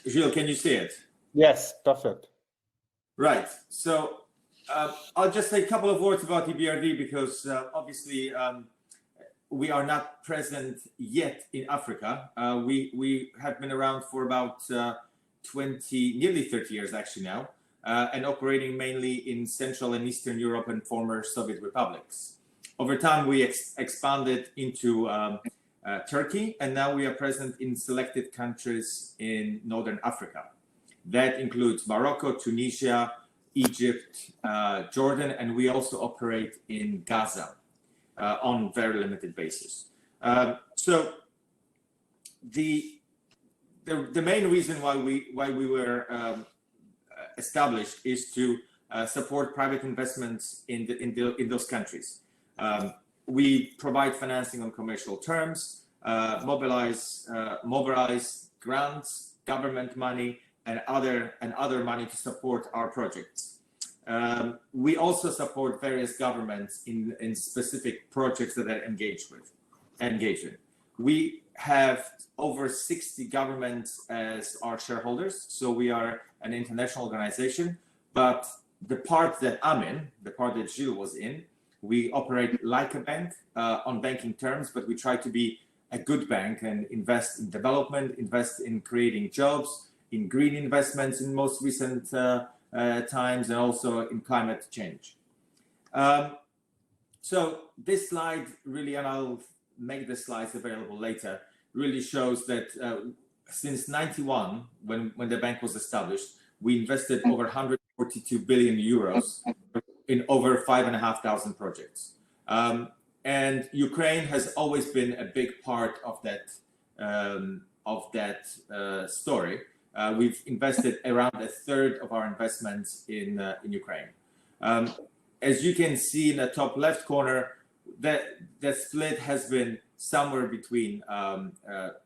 Gilles, can you see it? Yes, perfect. Right. So I'll just say a couple of words about EBRD because obviously we are not present yet in Africa. We have been around for about 20, nearly 30 years actually now, and operating mainly in Central and Eastern Europe and former Soviet republics. Over time, we expanded into Turkey, and now we are present in selected countries in Northern Africa. That includes Morocco, Tunisia, Egypt, Jordan, and we also operate in Gaza on very limited basis. So the main reason why we were established is to support private investments in those countries. We provide financing on commercial terms, mobilize grants, government money, and other money to support our projects. We also support various governments in specific projects that they're engaged in. We have over 60 governments as our shareholders, so we are an international organization. But the part that I'm in, the part that Gilles was in, we operate like a bank on banking terms, but we try to be a good bank and invest in development, invest in creating jobs, in green investments in most recent times, and also in climate change. So this slide really, and I'll make the slides available later, really shows that since '91, when the bank was established, we invested over 142 billion euros in over 5,500 projects. And Ukraine has always been a big part of that story. We've invested around a third of our investments in Ukraine. As you can see in the top left corner, the split has been somewhere between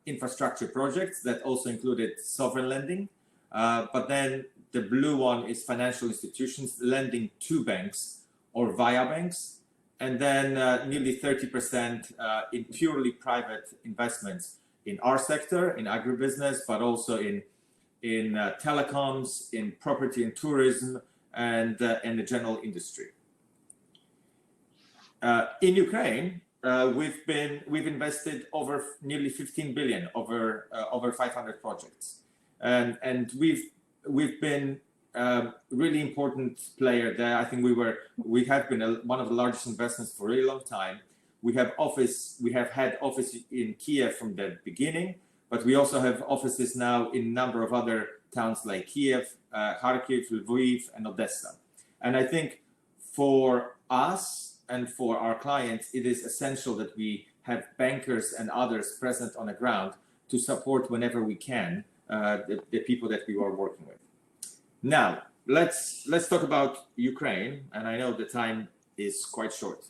infrastructure projects that also included sovereign lending, but then the blue one is financial institutions lending to banks or via banks, and then nearly 30% in purely private investments in our sector, in agribusiness, but also in telecoms, in property and tourism, and the general industry. In Ukraine, we've invested over nearly 15 billion over 500 projects, and we've been really important player there. I think we have been one of the largest investments for a really long time. We have had office in Kiev from the beginning, but we also have offices now in a number of other towns like Kiev, Kharkiv, Lviv, and Odessa. And I think for us and for our clients, it is essential that we have bankers and others present on the ground to support whenever we can the people that we are working with. Now, let's talk about Ukraine, and I know the time is quite short.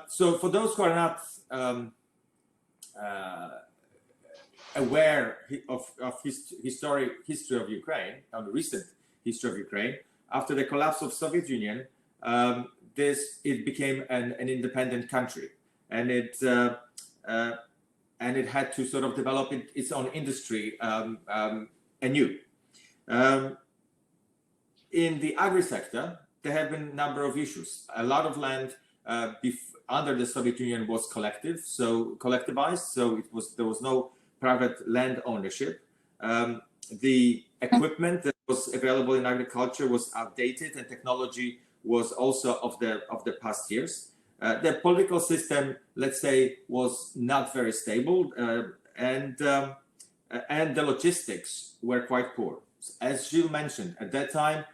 So for those who are not aware of history of Ukraine, on the recent history of Ukraine, after the collapse of Soviet Union, it became an independent country, and it had to sort of develop its own industry anew. In the agri sector, there have been a number of issues. A lot of land under the Soviet Union was collectivized, so there was no private land ownership. The equipment that was available in agriculture was outdated, and technology was also of the past years. The political system, let's say, was not very stable, and the logistics were quite poor. As Gilles mentioned, at that time,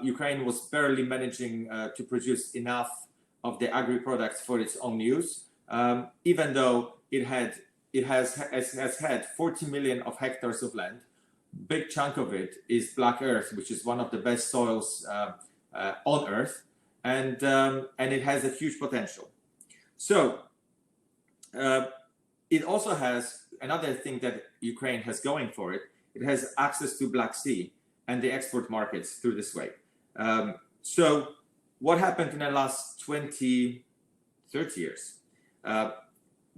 Ukraine was barely managing to produce enough of the agri products for its own use, even though it has had 40 million of hectares of land. Big chunk of it is black earth, which is one of the best soils on earth, and it has a huge potential. So it also has another thing that Ukraine has going for it. It has access to Black Sea and the export markets through this way. So what happened in the last 20, 30 years?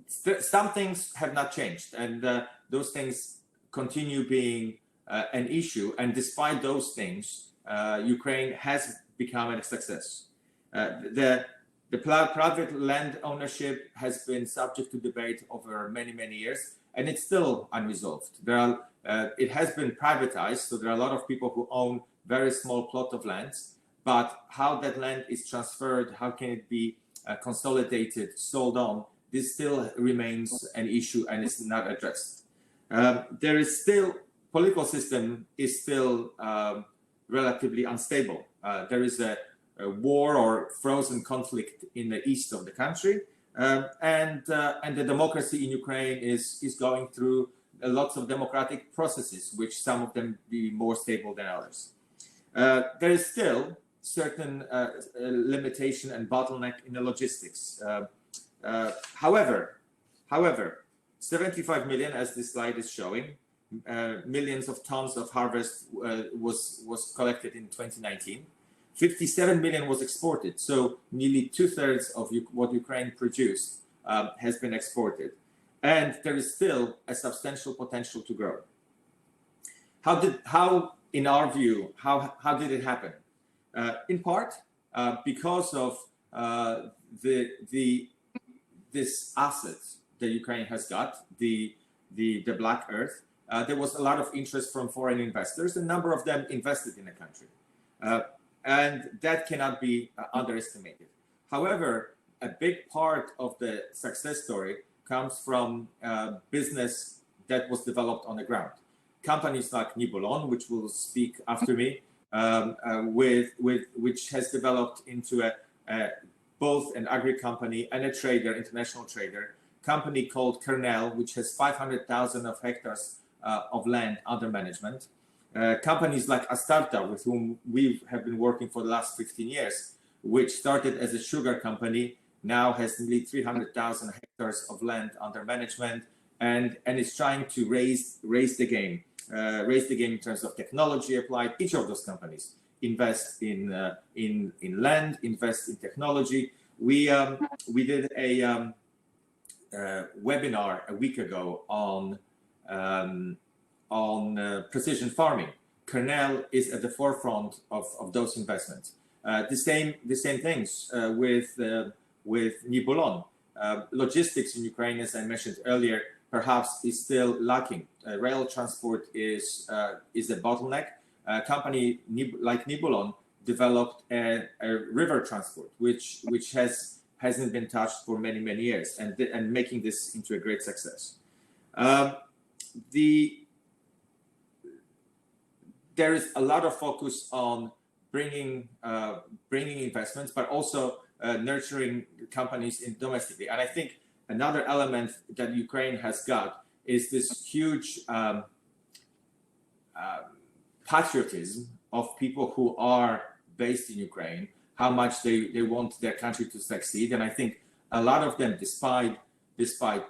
Some things have not changed, and those things continue being an issue. And despite those things, Ukraine has become a success. The private land ownership has been subject to debate over many, many years, and it's still unresolved. It has been privatized, so there are a lot of people who own very small plot of lands, but how that land is transferred, how can it be consolidated, sold on, this still remains an issue and is not addressed. There is still, political system is still relatively unstable. There is a war or frozen conflict in the east of the country, and the democracy in Ukraine is going through lots of democratic processes, which some of them be more stable than others. There is still certain limitation and bottleneck in the logistics. However, 75 million, as this slide is showing, millions of tons of harvest was collected in 2019. 57 million was exported, so nearly 2/3 of what Ukraine produced has been exported, and there is still a substantial potential to grow. How in our view, how did it happen? In part because of this asset that Ukraine has got, the Black Earth. There was a lot of interest from foreign investors. A number of them invested in the country. And that cannot be underestimated. However, a big part of the success story comes from business that was developed on the ground. Companies like Nibulon, which will speak after me, which has developed into both an agri company and a trader, international trader, company called Kernel, which has 500,000 of hectares of land under management. Companies like Astarta, with whom we have been working for the last 15 years, which started as a sugar company, now has nearly 300,000 hectares of land under management, and is trying to raise the game in terms of technology applied. Each of those companies invest in land, invest in technology. We did a webinar a week ago on precision farming. Kernel is at the forefront of those investments. The same things with Nibulon. Logistics in Ukraine, as I mentioned earlier, perhaps is still lacking. Rail transport is a bottleneck. A company like Nibulon developed a river transport, which hasn't been touched for many years, and making this into a great success. There is a lot of focus on bringing investments, but also nurturing companies domestically. And I think another element that Ukraine has got is this huge patriotism of people who are based in Ukraine, how much they want their country to succeed. And I think a lot of them, despite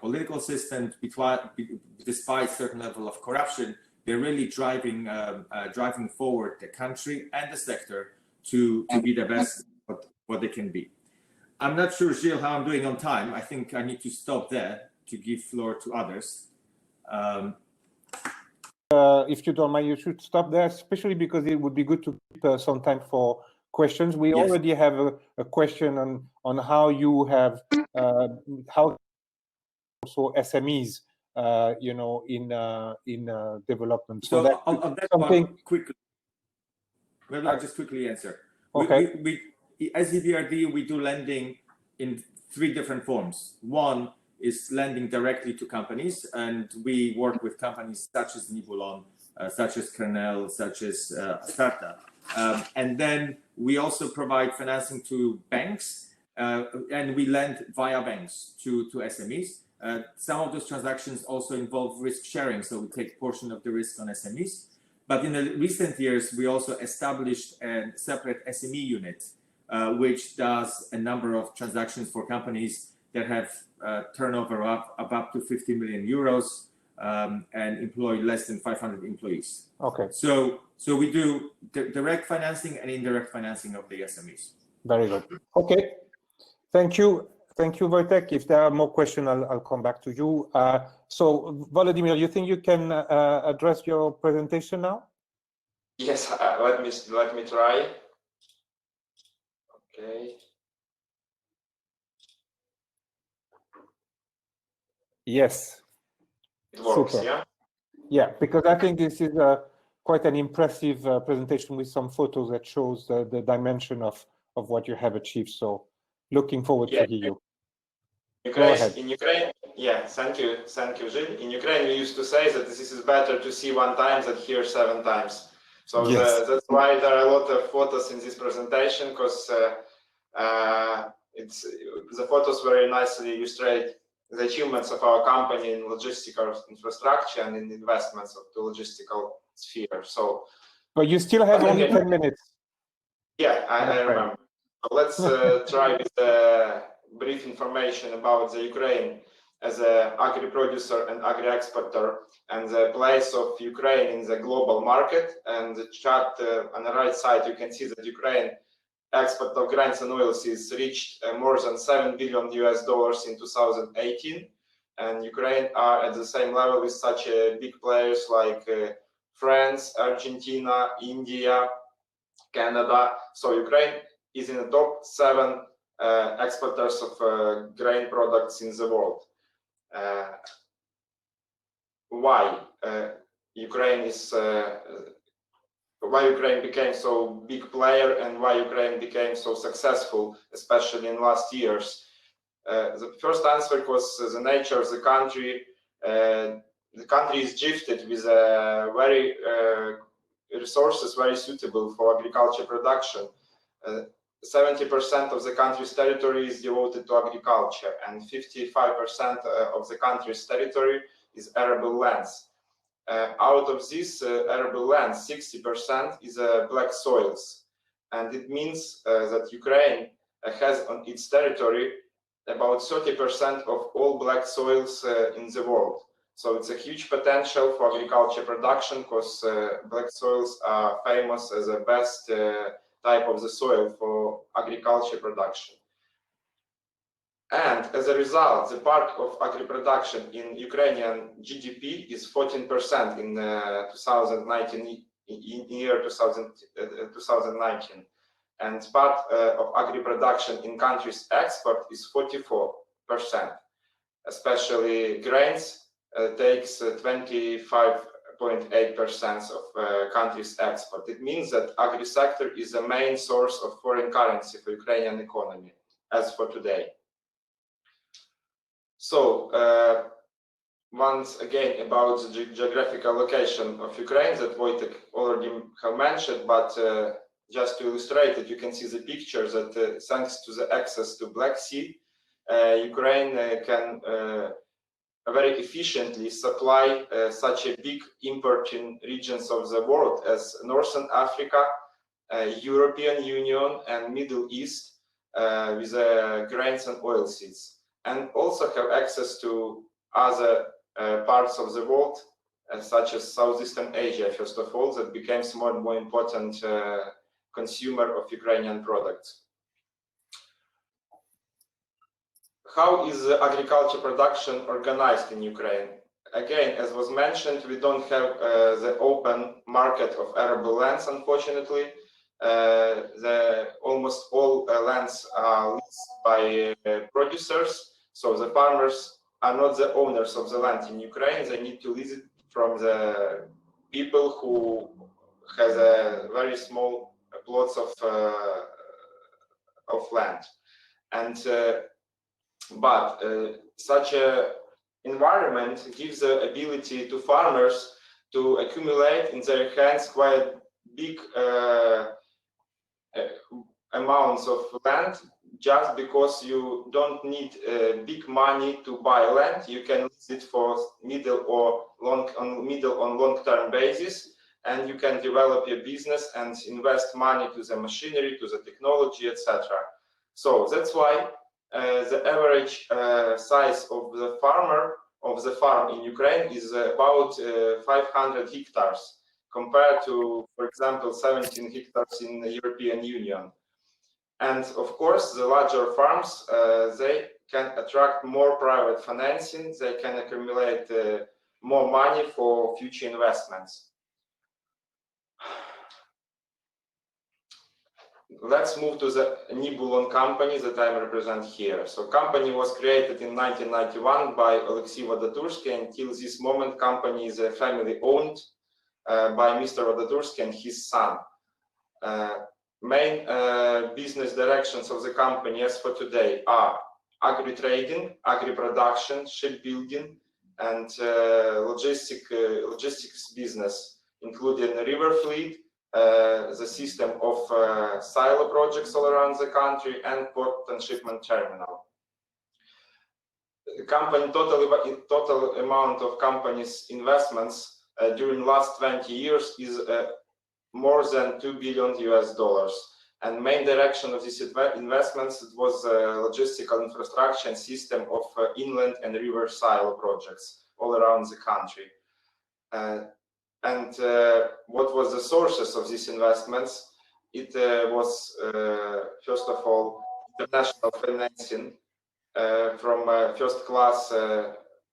political systems, despite certain level of corruption, they're really driving forward the country and the sector to be the best what they can be. I'm not sure, Gilles, how I'm doing on time. I think I need to stop there to give floor to others. If you don't mind, you should stop there, especially because it would be good to keep some time for questions. We already have a question on how you have how also SMEs in development. So on that one, quickly, maybe I'll just quickly answer. Okay. We as EBRD, we do lending in 3 different forms. One is lending directly to companies, and we work with companies such as Nibulon, such as Kernel, such as Astarta. And then we also provide financing to banks, and we lend via banks to SMEs. Some of those transactions also involve risk sharing, so we take a portion of the risk on SMEs. But in the recent years, we also established a separate SME unit, which does a number of transactions for companies that have turnover of up to 50 million euros and employ less than 500 employees. Okay. So we do direct financing and indirect financing of the SMEs. Very good. Okay. Thank you. Thank you, Wojtek. If there are more questions, I'll come back to you. So Volodymyr, you think you can address your presentation now? Yes, let me try. Okay. Yes. It works, Super. yeah? Yeah, because I think this is quite an impressive presentation with some photos that shows the dimension of what you have achieved. So looking forward to hear you. Go ahead. In Ukraine, yeah, thank you, Gilles. In Ukraine, we used to say that this is better to see 1 time than hear 7 times. So Yes. that's why there are a lot of photos in this presentation, because the photos very nicely illustrate the achievements of our company in logistical infrastructure and in investments of the logistical sphere. So, but you still have only 10 minutes. Yeah, I remember. So let's try with brief information about the Ukraine as an agri-producer and agri-exporter and the place of Ukraine in the global market. And the chart on the right side, you can see that Ukraine export of grains and oilseeds reached more than $7 billion in 2018. And Ukraine are at the same level with such big players like France, Argentina, India, Canada. So Ukraine is in the top 7 exporters of grain products in the world. Why Ukraine became so big player and why Ukraine became so successful, especially in last years? The first answer was the nature of the country. The country is gifted with very resources very suitable for agriculture production. 70% of the country's territory is devoted to agriculture, and 55% of the country's territory is arable lands. Out of this arable lands, 60% is black soils, and it means that Ukraine has on its territory about 30% of all black soils in the world. So it's a huge potential for agriculture production, because black soils are famous as the best type of the soil for agriculture production. And as a result, the part of agri-production in Ukrainian GDP is 14% in 2019, in year 2019. And part of agri-production in country's export is 44%, especially grains. Takes 25.8% of country's export. It means that agri sector is the main source of foreign currency for Ukrainian economy as for today. So once again about the geographical location of Ukraine that Wojtek already have mentioned, but just to illustrate it, you can see the picture that thanks to the access to Black Sea, Ukraine can very efficiently supply such a big importing regions of the world as Northern Africa, European Union and Middle East with grains and oilseeds, and also have access to other parts of the world such as Southeastern Asia, first of all, that becomes more and more important consumer of Ukrainian products. How is agriculture production organized in Ukraine? Again, as was mentioned, we don't have the open market of arable lands, unfortunately. Almost all lands are leased by producers, so the farmers are not the owners of the land in Ukraine. They need to lease it from the people who has a very small plots of land. And but such a environment gives the ability to farmers to accumulate in their hands quite big amounts of land, just because you don't need big money to buy land. You can use it for middle on long-term basis, and you can develop your business and invest money to the machinery, to the technology, etc. So that's why the average size of the farm in Ukraine is about 500 hectares, compared to, for example, 17 hectares in the European Union. And of course, the larger farms, they can attract more private financing, they can accumulate more money for future investments. Let's move to the Nibulon company that I represent here. So company was created in 1991 by Alexey Vododyrsky. Until this moment, company is family owned by Mr. Vododyrsky and his son. Main business directions of the company as for today are agri-trading, agri-production, shipbuilding, and logistics business, including river fleet, the system of silo projects all around the country, and port and shipment terminal. The company total amount of company's investments during last 20 years is more than $2 billion US. And main direction of these investments was logistical infrastructure and system of inland and river silo projects all around the country. And what was the sources of these investments? It was, first of all, international financing from first-class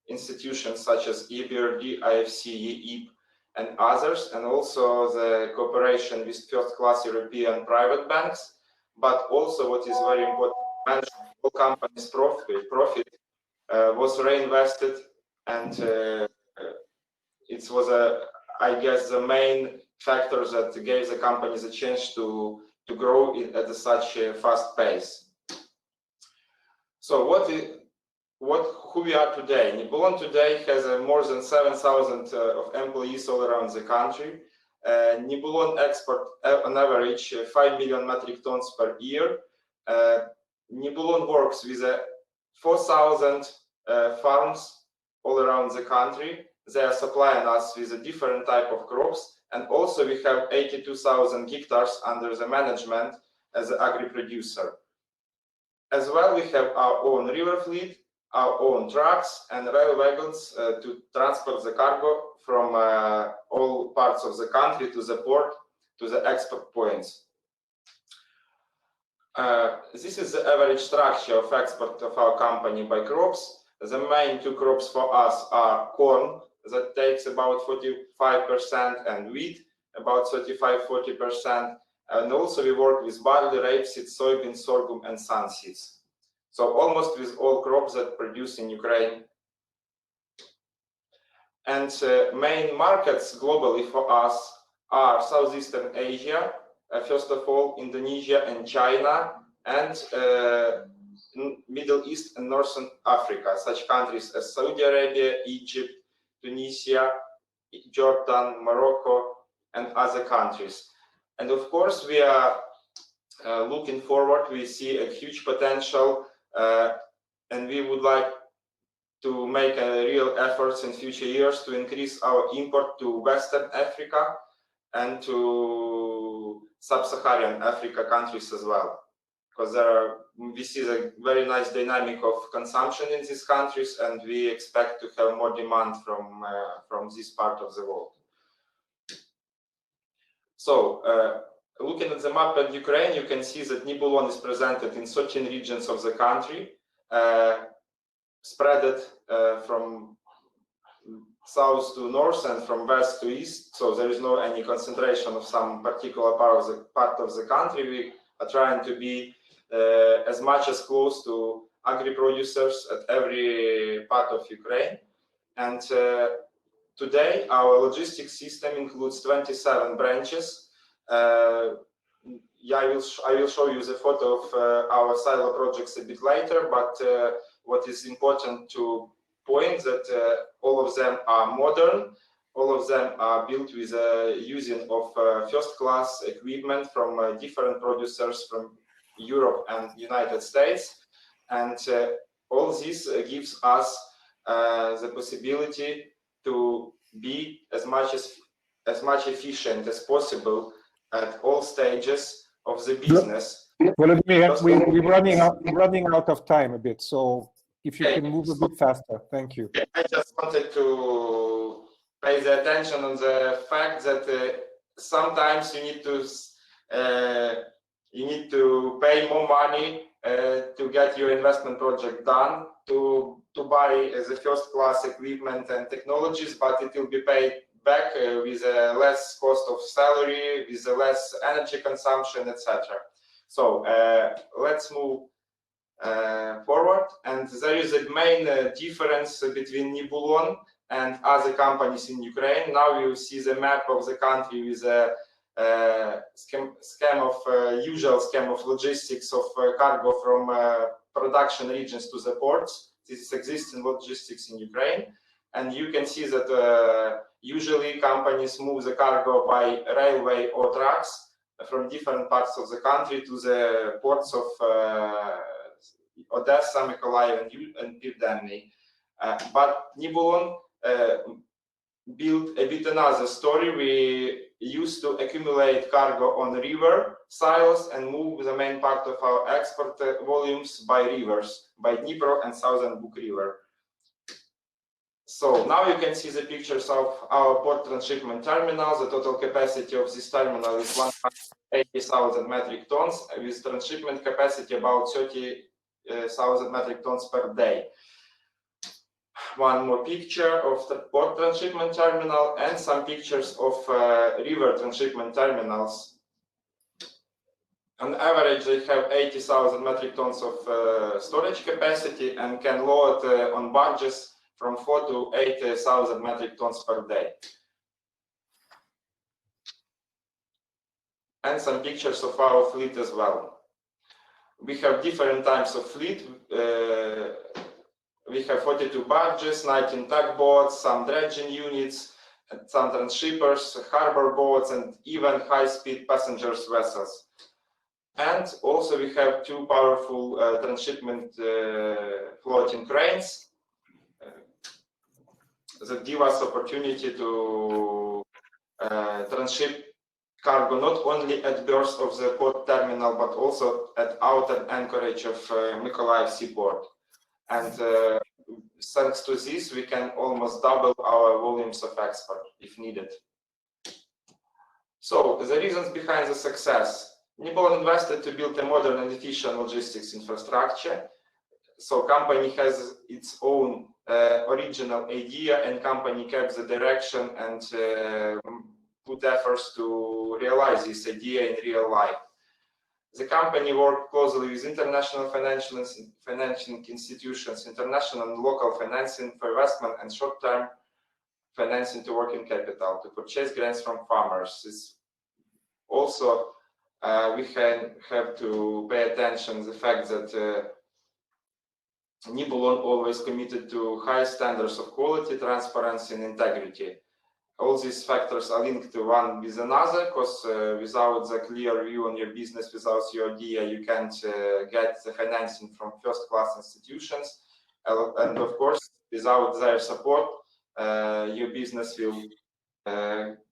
institutions such as EBRD, IFC, EIB, and others, and also the cooperation with first-class European private banks. But also, what is very important to mention, all companies' profit was reinvested, and it was I guess the main factor that gave the companies a chance to grow at such a fast pace. So who we are today? Nibulon today has more than 7,000 of employees all around the country. Nibulon export on average 5 million metric tons per year. Nibulon works with 4,000 farms all around the country. They are supplying us with a different type of crops, and also we have 82,000 hectares under the management as an agri-producer. As well, we have our own river fleet, our own trucks and rail wagons to transport the cargo from all parts of the country to the port, to the export points. This is the average structure of export of our company by crops. The main two crops for us are corn, that takes about 45%, and wheat, about 35–40%. And also we work with barley, rapeseed, soybean, sorghum, and sun seeds. So almost with all crops that produce in Ukraine. And main markets globally for us are Southeastern Asia, first of all, Indonesia and China, and Middle East and Northern Africa, such countries as Saudi Arabia, Egypt, Tunisia, Jordan, Morocco, and other countries. And of course, we are looking forward. We see a huge potential, and we would like to make real efforts in future years to increase our import to Western Africa and to Sub-Saharan Africa countries as well, because we see the very nice dynamic of consumption in these countries, and we expect to have more demand from this part of the world. So, looking at the map of Ukraine, you can see that Nibulon is presented in 13 regions of the country, spread from south to north and from west to east. So there is no any concentration of some particular part of the country. We are trying to be as much as close to agri-producers at every part of Ukraine. And today, our logistics system includes 27 branches. Yeah, I will show you the photo of our silo projects a bit later, but what is important to point that all of them are modern, all of them are built with using of first-class equipment from different producers from Europe and United States, and all this gives us the possibility to be as much efficient as possible at all stages of the business. Volodymyr, we're running out of time a bit, so if you can move a bit faster, thank you. I just wanted to pay the attention on the fact that sometimes you need to pay more money to get your investment project done, to buy the first-class equipment and technologies, but it will be paid back with a less cost of salary, with a less energy consumption, etc. So let's move forward. And there is a main difference between Nibulon and other companies in Ukraine. Now you see the map of the country with a usual scheme of logistics of cargo from production regions to the ports. This is existing logistics in Ukraine, and you can see that usually companies move the cargo by railway or trucks from different parts of the country to the ports of Odessa, Mykolaiv, and Pivdennyi. But Nibulon built a bit another story. We used to accumulate cargo on river silos and move the main part of our export volumes by rivers, by Dnipro and Southern Buk River. So now you can see the pictures of our port transshipment terminal. The total capacity of this terminal is 180,000 metric tons, with transshipment capacity about 30,000 metric tons per day. One more picture of the port transshipment terminal and some pictures of river transshipment terminals. On average, they have 80,000 metric tons of storage capacity and can load on barges from 4 to 8,000 metric tons per day. And some pictures of our fleet as well. We have different types of fleet. We have 42 barges, 19 tugboats, some dredging units, some transshippers, harbor boats, and even high-speed passengers vessels. And also we have two powerful transshipment floating cranes that give us opportunity to transship cargo not only at berth of the port terminal, but also at outer anchorage of Mykolaiv seaport. And thanks to this, we can almost double our volumes of export if needed. So the reasons behind the success. Nibulon invested to build a modern and efficient logistics infrastructure. So company has its own original idea, and company kept the direction and put efforts to realize this idea in real life. The company worked closely with international financial institutions, international and local financing for investment and short-term financing to working capital to purchase grains from farmers. It's also, we have to pay attention to the fact that Nibulon always committed to high standards of quality, transparency, and integrity. All these factors are linked to one with another, because without the clear view on your business, without your idea, you can't get the financing from first-class institutions. And of course, without their support, your business will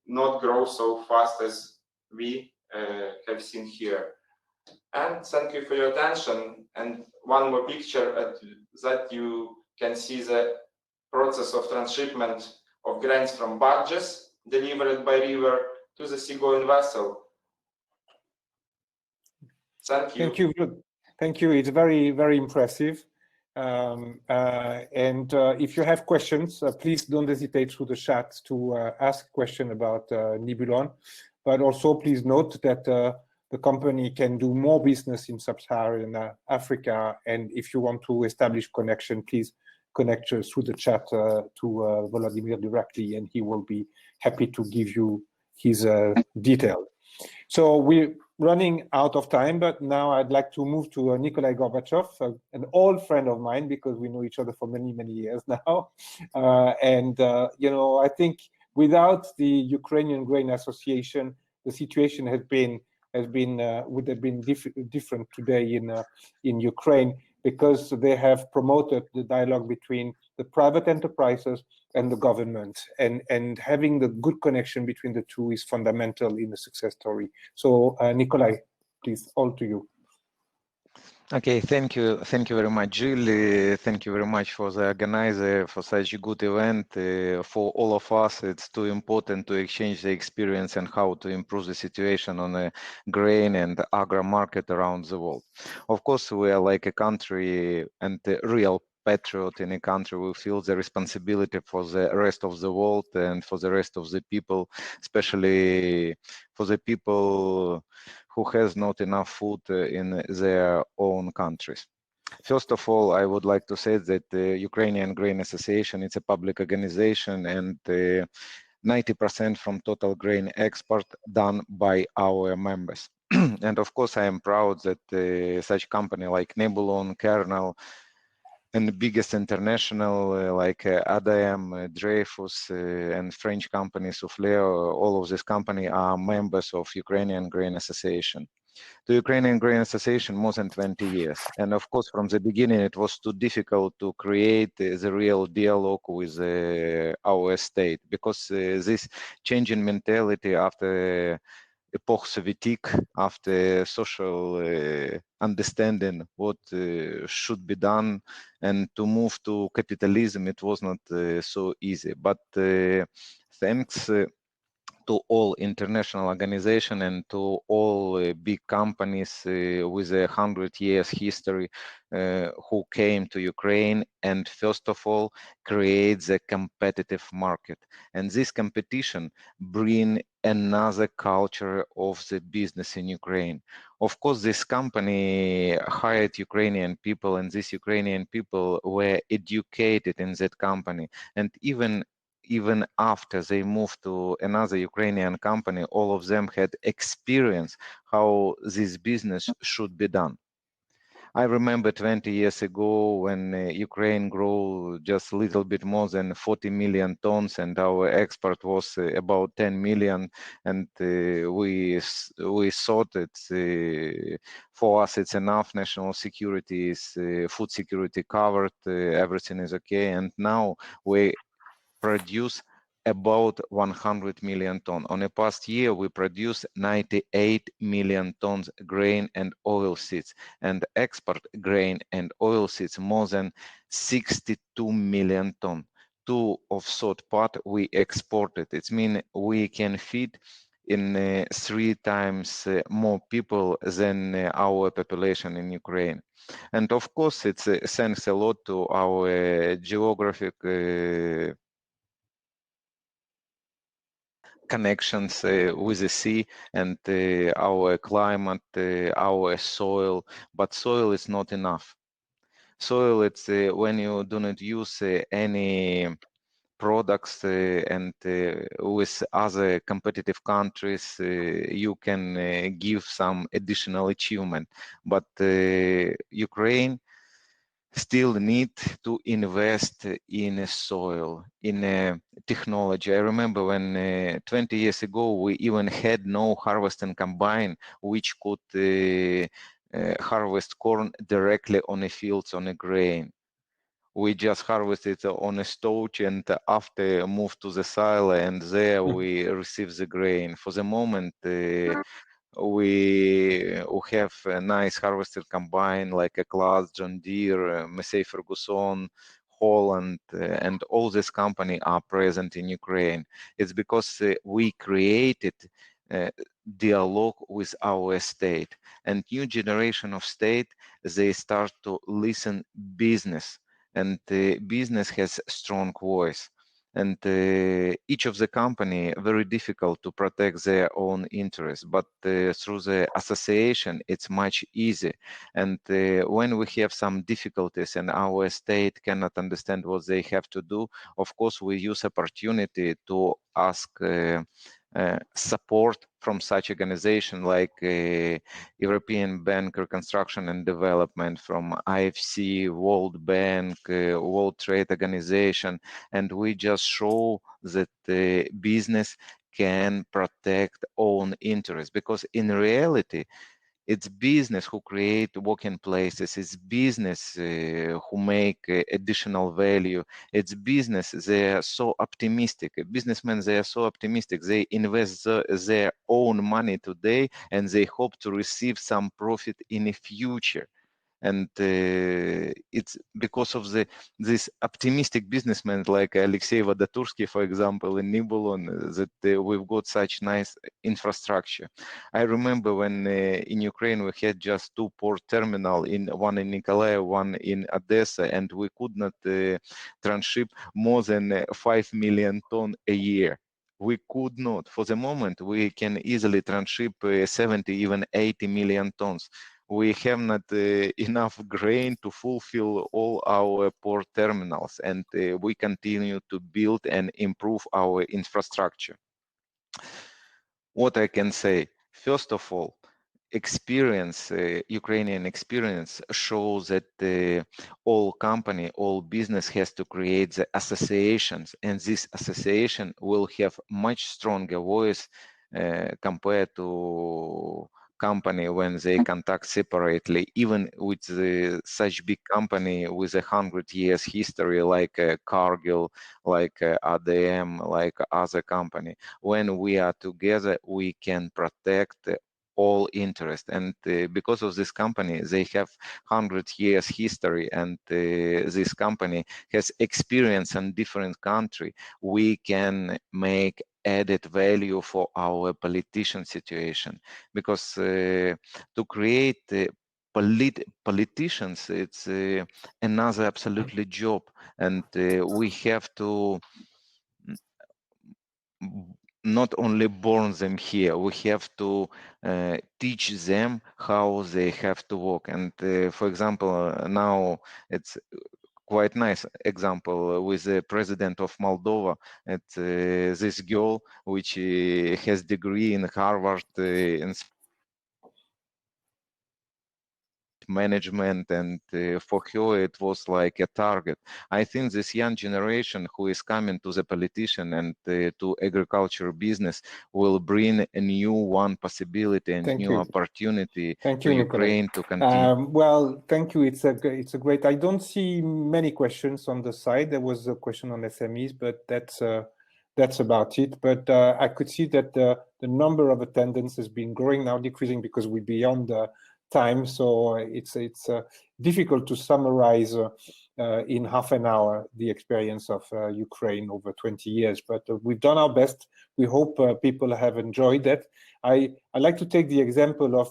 not grow so fast as we have seen here. And thank you for your attention. And one more picture that you can see the process of transshipment of grains from barges delivered by river to the seagoing vessel. Thank you. Thank you. Thank you. It's very, very impressive. If you have questions, please don't hesitate through the chat to ask a question about Nibulon. But also please note that the company can do more business in sub-Saharan Africa. And if you want to establish connection, please connect through the chat to Volodymyr directly, and he will be happy to give you his detail. So we're running out of time, but now I'd like to move to Nikolai Gorbachev, an old friend of mine, because we know each other for many, many years now. You know, I think without the Ukrainian Grain Association, the situation would have been different today in Ukraine, because they have promoted the dialogue between the private enterprises and the government, and having the good connection between the two is fundamental in the success story. So Nikolai, please, all to you. Okay, thank you very much, Gilles. Thank you very much for the organizer for such a good event. For all of us, it's too important to exchange the experience and how to improve the situation on the grain and agro market around the world. Of course, we are like a country and a real patriot in a country. We feel the responsibility for the rest of the world and for the rest of the people, especially for the people who has not enough food in their own countries. First of all, I would like to say that the Ukrainian Grain Association, it's a public organization, and 90% from total grain export done by our members. And of course, I am proud that such company like Nibulon, Kernel, and the biggest international like ADM, Dreyfus, and French company Soufflé, all of these companies are members of Ukrainian Grain Association. The Ukrainian Grain Association more than 20 years. And of course, from the beginning, it was too difficult to create the real dialogue with our state, because this changing mentality after epoch Soviétique, after social understanding what should be done, and to move to capitalism, it was not so easy. But thanks to all international organizations and to all big companies with 100 years history who came to Ukraine and first of all create the competitive market. And this competition bring another culture of the business in Ukraine. Of course, this company hired Ukrainian people, and these Ukrainian people were educated in that company. And even after they moved to another Ukrainian company, all of them had experience how this business should be done. I remember 20 years ago when Ukraine grew just a little bit more than 40 million tons, and our export was about 10 million, and we thought that for us it's enough. National security is food security covered, everything is okay, and now we produce about 100 million tons. On a past year, we produced 98 million tons grain and oilseeds, and export grain and oilseeds more than 62 million tons. Two of third part we exported. It means we can feed in 3 times more people than our population in Ukraine. And of course, it's thanks a lot to our geographic connections with the sea and our climate, our soil, but soil is not enough. Soil, it's when you do not use any products and with other competitive countries, you can give some additional achievement. But Ukraine still need to invest in a soil, in a technology. I remember when 20 years ago, we even had no harvesting combine, which could harvest corn directly on the fields on a grain. We just harvested on a stouch and after moved to the silo, and there we receive the grain. For the moment, we have a nice harvester combine like a Class, John Deere, Massey Ferguson, Holland, and all these companies are present in Ukraine. It's because we created dialogue with our state, and new generation of state, they start to listen business, and business has strong voice. And each of the company very difficult to protect their own interests, but through the association it's much easier. And when we have some difficulties and our state cannot understand what they have to do, of course we use opportunity to ask support from such organization like European Bank Reconstruction and Development, from IFC, World Bank, World Trade Organization, and we just show that the business can protect own interests, because in reality it's business who create working places, it's business who make additional value, it's business, they are so optimistic, businessmen, they are so optimistic, they invest their own money today and they hope to receive some profit in the future. and it's because of this optimistic businessmen like Alexei Vodatursky, for example, in Nibulon, that we've got such nice infrastructure. I remember when in Ukraine we had just 2 port terminal, one in Nikolaev, one in Odessa, and we could not transship more than 5 million ton a year. We could not. For the moment, we can easily transship 70, even 80 million tons. We have not enough grain to fulfill all our port terminals, and we continue to build and improve our infrastructure. What I can say, first of all, Ukrainian experience shows that all company, all business has to create the associations, and this association will have much stronger voice compared to company when they contact separately, even with such big company with 100 years history like Cargill, like ADM, like other company. When we are together, we can protect all interest, and because of this company, they have 100 years history, and this company has experience in different country. We can make added value for our politician situation, because to create politicians, it's another absolutely job, and we have to not only born them here, we have to teach them how they have to work. And for example, now it's quite nice example with the president of Moldova. It's this girl which has degree in Harvard in management, and for her it was like a target. I think this young generation who is coming to the politician and to agriculture business will bring a new possibility and new opportunity to Ukraine to continue. Well, thank you. It's a great. I don't see many questions on the side. There was a question on SMEs, but that's about it. But I could see that the number of attendance has been growing, now decreasing because we're beyond the time, so it's difficult to summarize in half an hour the experience of Ukraine over 20 years, but we've done our best. We hope people have enjoyed that. I like to take the example of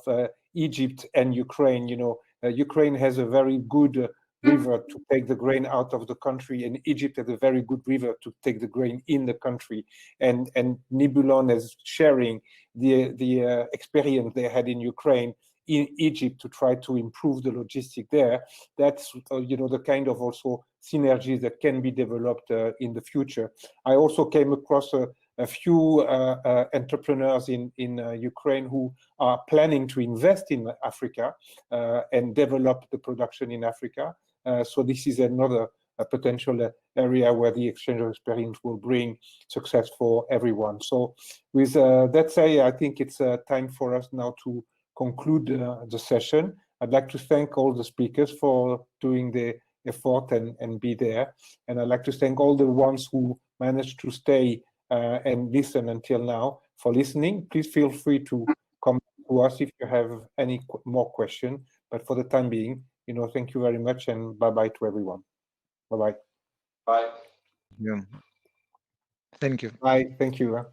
Egypt and Ukraine. You know, Ukraine has a very good river to take the grain out of the country, and Egypt has a very good river to take the grain in the country, and Nibulon is sharing the experience they had in Ukraine in Egypt to try to improve the logistic there. That's you know, the kind of also synergies that can be developed in the future. I also came across a few entrepreneurs in Ukraine who are planning to invest in Africa and develop the production in Africa. So this is another potential area where the exchange of experience will bring success for everyone. So with that said, I think it's time for us now to conclude the session. I'd like to thank all the speakers for doing the effort and be there. And I'd like to thank all the ones who managed to stay and listen until now for listening. Please feel free to come to us if you have any more questions. But for the time being, you know, thank you very much, and bye-bye to everyone. Bye-bye. Bye. Yeah. Thank you. Bye. Thank you.